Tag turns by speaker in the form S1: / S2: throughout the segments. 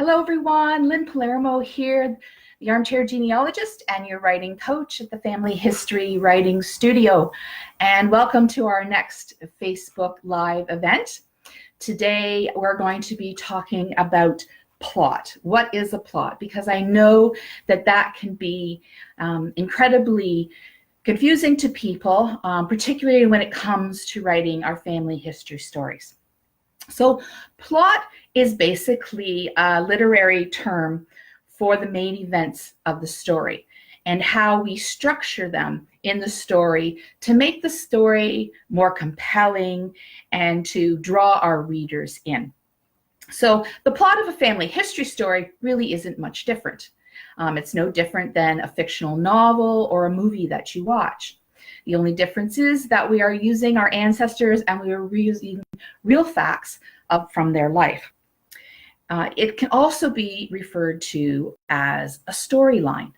S1: Hello everyone, Lynn Palermo here, the armchair genealogist and your writing coach at the Family History Writing Studio. And welcome to our next Facebook Live event. Today we're going to be talking about plot. What is a plot? Because I know that that can be incredibly confusing to people, particularly when it comes to writing our family history stories. So plot is basically a literary term for the main events of the story and how we structure them in the story to make the story more compelling and to draw our readers in. So the plot of a family history story really isn't much different. It's no different than a fictional novel or a movie that you watch. The only difference is that we are using our ancestors and we are using real facts from their life. It can also be referred to as a storyline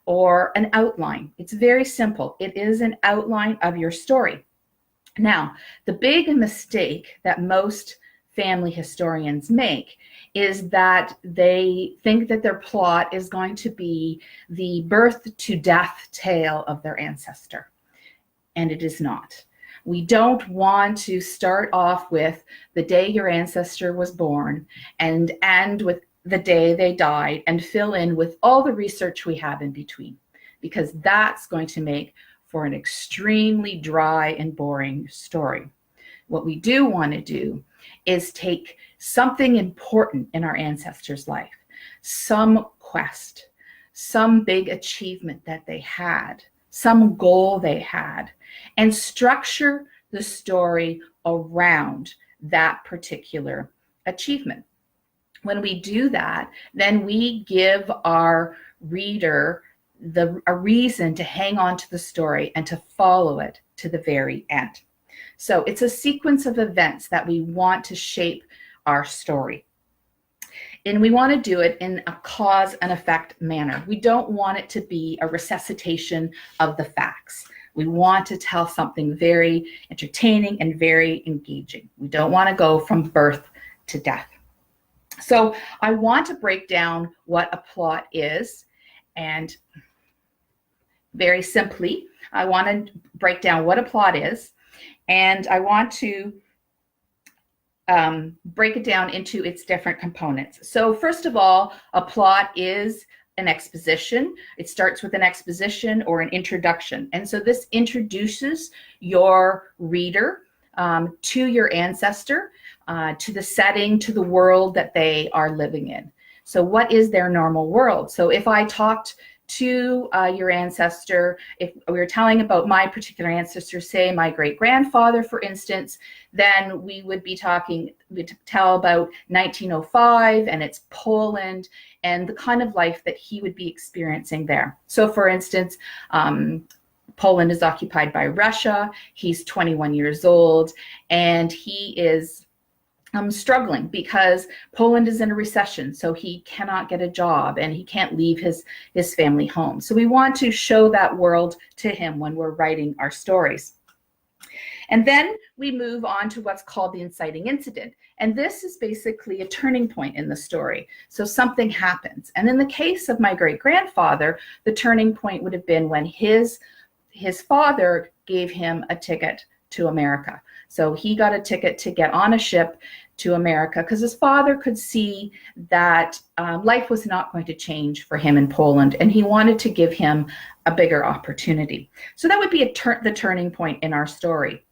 S1: or an outline. It's very simple. It is an outline of your story. Now, the big mistake that most family historians make is that they think that their plot is going to be the birth to death tale of their ancestor. And it is not. We don't want to start off with the day your ancestor was born and end with the day they died and fill in with all the research we have in between, because that's going to make for an extremely dry and boring story. What we do want to do is take something important in our ancestors' life, some quest, some big achievement that they had, some goal they had, and structure the story around that particular achievement. When we do that, then we give our reader a reason to hang on to the story and to follow it to the very end. So it's a sequence of events that we want to shape our story. And we want to do it in a cause and effect manner. We don't want it to be a resuscitation of the facts. We want to tell something very entertaining and very engaging. We don't want to go from birth to death. So I want to break down what a plot is. And very simply, I want to break down what a plot is. And I want to break it down into its different components. So first of all, a plot is an exposition. It starts with an exposition or an introduction. And so this introduces your reader to your ancestor, to the setting, to the world that they are living in. So what is their normal world? So if I talked to your ancestor, if we were telling about my particular ancestor, say my great-grandfather, for instance, then we would be talking, we'd tell about 1905 and it's Poland and the kind of life that he would be experiencing there. So for instance, Poland is occupied by Russia. He's 21 years old and he is struggling because Poland is in a recession, so he cannot get a job and he can't leave his family home. So we want to show that world to him when we're writing our stories. And then we move on to what's called the inciting incident. And this is basically a turning point in the story. So something happens. And in the case of my great-grandfather, the turning point would have been when his father gave him a ticket to America. So he got a ticket to get on a ship to America because his father could see that life was not going to change for him in Poland, and he wanted to give him a bigger opportunity. So that would be the turning point in our story.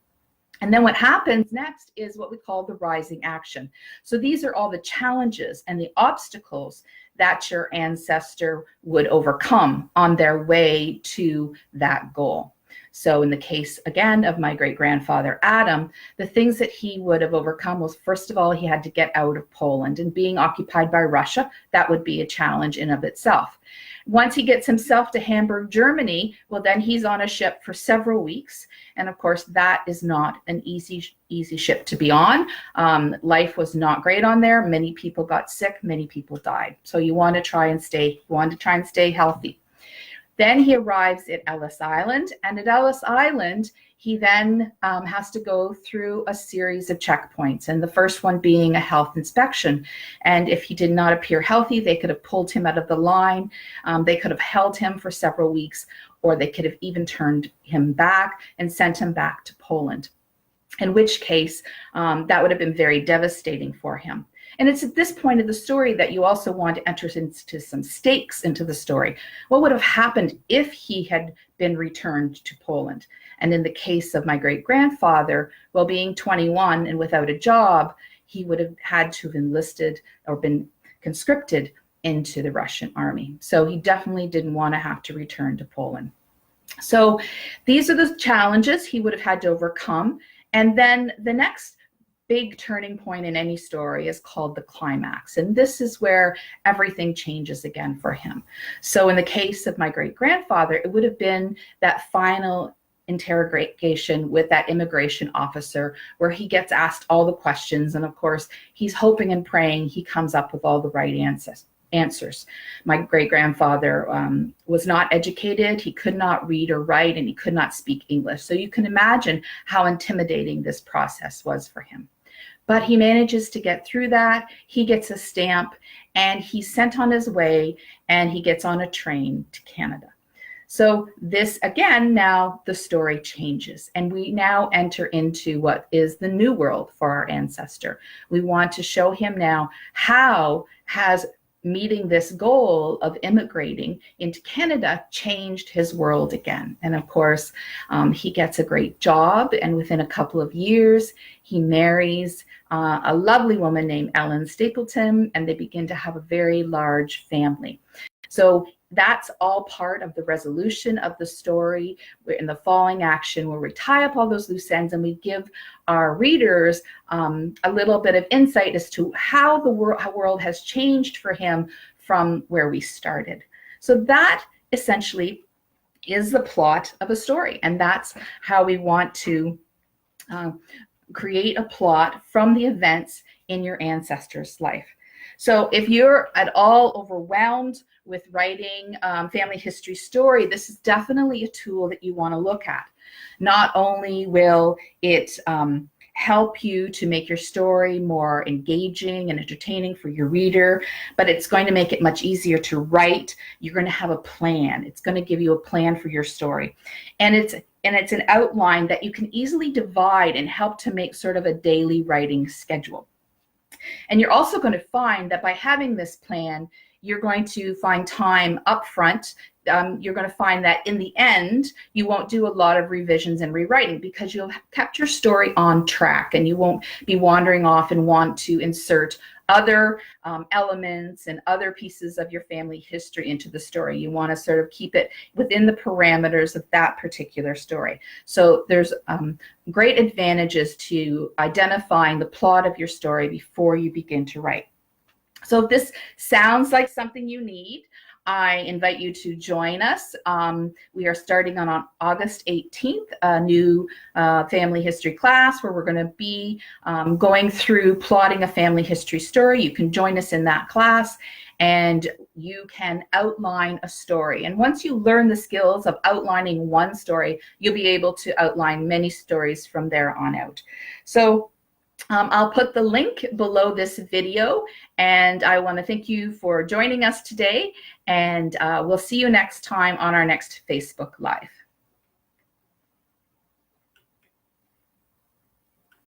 S1: And then what happens next is what we call the rising action. So these are all the challenges and the obstacles that your ancestor would overcome on their way to that goal. So in the case, again, of my great-grandfather, Adam, the things that he would have overcome was, first of all, he had to get out of Poland, and being occupied by Russia, that would be a challenge in of itself. Once he gets himself to Hamburg, Germany, well, then he's on a ship for several weeks. And of course, that is not an easy ship to be on. Life was not great on there. Many people got sick. Many people died. So you want to try and stay healthy. Then he arrives at Ellis Island, and at Ellis Island, he then has to go through a series of checkpoints, and the first one being a health inspection. And if he did not appear healthy, they could have pulled him out of the line. They could have held him for several weeks, or they could have even turned him back and sent him back to Poland, in which case that would have been very devastating for him. And it's at this point of the story that you also want to enter into some stakes into the story. What would have happened if he had been returned to Poland? And in the case of my great-grandfather, well, being 21 and without a job, he would have had to have enlisted or been conscripted into the Russian army. So he definitely didn't want to have to return to Poland. So these are the challenges he would have had to overcome. And then the next big turning point in any story is called the climax. And this is where everything changes again for him. So in the case of my great-grandfather, it would have been that final interrogation with that immigration officer where he gets asked all the questions. And of course, he's hoping and praying he comes up with all the right answers. My great-grandfather was not educated. He could not read or write, and he could not speak English. So you can imagine how intimidating this process was for him. But he manages to get through that. He gets a stamp, and he's sent on his way, and he gets on a train to Canada. So this, again, now the story changes, and we now enter into what is the new world for our ancestor. We want to show him now how has meeting this goal of immigrating into Canada changed his world again. And of course, he gets a great job, and within a couple of years, he marries a lovely woman named Ellen Stapleton, and they begin to have a very large family. So that's all part of the resolution of the story. We're in the following action where we tie up all those loose ends, and we give our readers a little bit of insight as to how the world has changed for him from where we started. So that essentially is the plot of a story, and that's how we want to create a plot from the events in your ancestor's life. So if you're at all overwhelmed with writing family history story, this is definitely a tool that you want to look at. Not only will it help you to make your story more engaging and entertaining for your reader, but it's going to make it much easier to write. You're going to have a plan. It's going to give you a plan for your story. And it's an outline that you can easily divide and help to make sort of a daily writing schedule. And you're also going to find that by having this plan, you're going to find time up front. You're going to find that in the end, you won't do a lot of revisions and rewriting because you'll have kept your story on track, and you won't be wandering off and want to insert other elements and other pieces of your family history into the story. You want to sort of keep it within the parameters of that particular story. So there's great advantages to identifying the plot of your story before you begin to write. So if this sounds like something you need, I invite you to join us. We are starting on August 18th, a new family history class where we're going to be going through plotting a family history story. You can join us in that class, and you can outline a story. And once you learn the skills of outlining one story, you'll be able to outline many stories from there on out. So I'll put the link below this video, and I want to thank you for joining us today, and we'll see you next time on our next Facebook Live.